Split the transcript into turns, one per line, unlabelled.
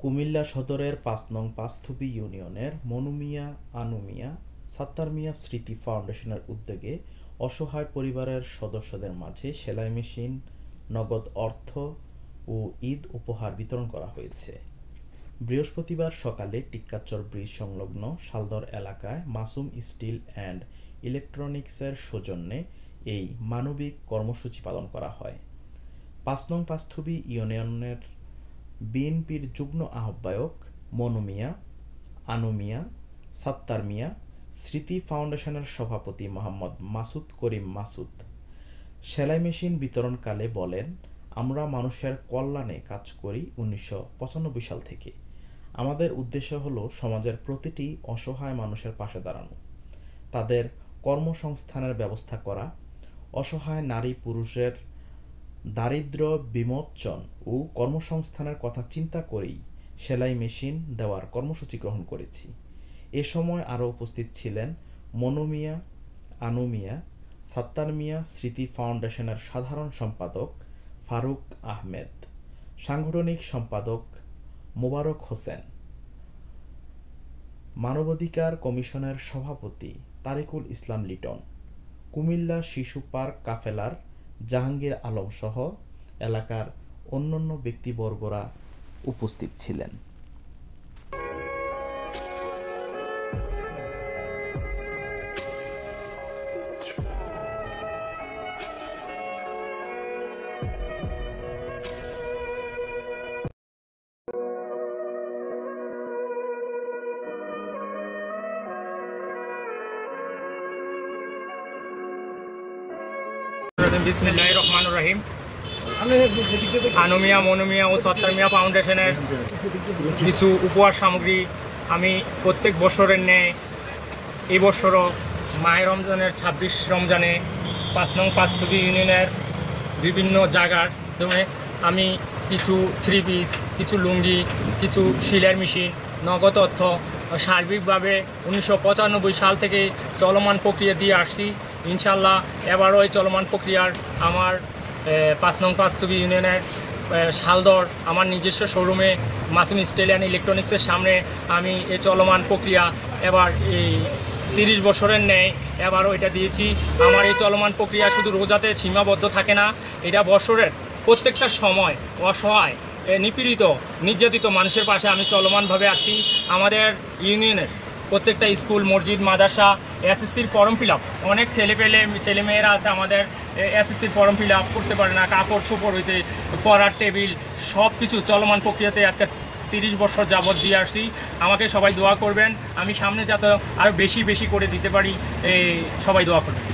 কুমিল্লা সদরের ৫ নং পাঁচথুপি ইউনিয়নের মনুমিয়া, আনুমিয়া, সাত্তার মিয়া স্মৃতি ফাউন্ডেশনের উদ্যোগে অসহায় পরিবারের সদস্যদের মাঝে সেলাই মেশিন, নগদ অর্থ ও ঈদ উপহার বিতরণ করা হয়েছে। বৃহস্পতিবার সকালে টিক্কাচর ব্রিজ সংলগ্ন শালদর এলাকায় মাসুম স্টিল অ্যান্ড ইলেকট্রনিক্সের সৌজন্যে এই মানবিক কর্মসূচি পালন করা হয়। ৫ নং পাঁচথুপি ইউনিয়নের বিএনপির যুগ্ম আহ্বায়ক মনুমিয়া, আনুমিয়া, সাত্তার মিয়া স্মৃতি ফাউন্ডেশনের সভাপতি মোহাম্মদ মাসুদ করিম মাসুদ সেলাই মেশিন বিতরণকালে বলেন, আমরা মানুষের কল্যাণে কাজ করি ১৯৯৫ সাল থেকে। আমাদের উদ্দেশ্য হলো সমাজের প্রতিটি অসহায় মানুষের পাশে দাঁড়ানো, তাদের কর্মসংস্থানের ব্যবস্থা করা, অসহায় নারী পুরুষের দারিদ্র্য বিমোচন ও কর্মসংস্থানের কথা চিন্তা করেই সেলাই মেশিন দেওয়ার কর্মসূচি গ্রহণ করেছি। এ সময় আরও উপস্থিত ছিলেন মনুমিয়া, আনুমিয়া, সাত্তার মিয়া স্মৃতি ফাউন্ডেশনের সাধারণ সম্পাদক ফারুক আহমেদ, সাংগঠনিক সম্পাদক মোবারক হোসেন, মানবাধিকার কমিশনের সভাপতি তারিকুল ইসলাম লিটন, কুমিল্লা শিশু পার্ক কাফেলার জাহাঙ্গীর আলম সহ এলাকার অন্যান্য ব্যক্তিবর্গরা উপস্থিত ছিলেন।
বিসমিল্লাহির রহমানির রহিম। আনুমিয়া, মনুমিয়া ও সাত্তার মিয়া ফাউন্ডেশনের কিছু উপহার সামগ্রী আমি প্রত্যেক বছরের ন্যায় এই বছরও মাহে রমজানের ২৬ রমজানে ৫ নং পাঁচথুপি ইউনিয়নের বিভিন্ন জায়গার আমি কিছু থ্রি পিস, কিছু লুঙ্গি, কিছু সেলাই মেশিন, নগদ অর্থ সার্বিকভাবে ১৯৯৫ সাল থেকে চলমান প্রক্রিয়া দিয়ে আসছি। ইনশাল্লাহ এবারও এই চলমান প্রক্রিয়ার আমার ৫ নং পাঁচথুপি ইউনিয়নের শালদর আমার নিজস্ব শোরুমে মাসুম স্টিল অ্যান্ড ইলেকট্রনিক্সের সামনে আমি এই চলমান প্রক্রিয়া এবার এই ৩০ বছরের ন্যায় এবারও এটা দিয়েছি। আমার এই চলমান প্রক্রিয়া শুধু রোজাতে সীমাবদ্ধ থাকে না, এটা বছরের প্রত্যেকটা সময় অসহায়, নিপীড়িত, নির্যাতিত মানুষের পাশে আমি চলমানভাবে আছি। আমাদের ইউনিয়নের প্রত্যেকটা স্কুল, মসজিদ, মাদ্রাসা এসএসসির ফর্ম ফিল আপ, অনেক ছেলেমেয়েরা আছে আমাদের এসএসসির ফর্ম ফিল আপ করতে পারে না, কাপড় চোপড় হইতে পড়ার টেবিল সব কিছু চলমান প্রক্রিয়াতে আজকে ৩০ বছর যাবৎ দিয়ে আসছি। আমাকে সবাই দোয়া করবেন, আমি সামনে যাতে আরও বেশি করে দিতে পারি, সবাই দোয়া করবেন।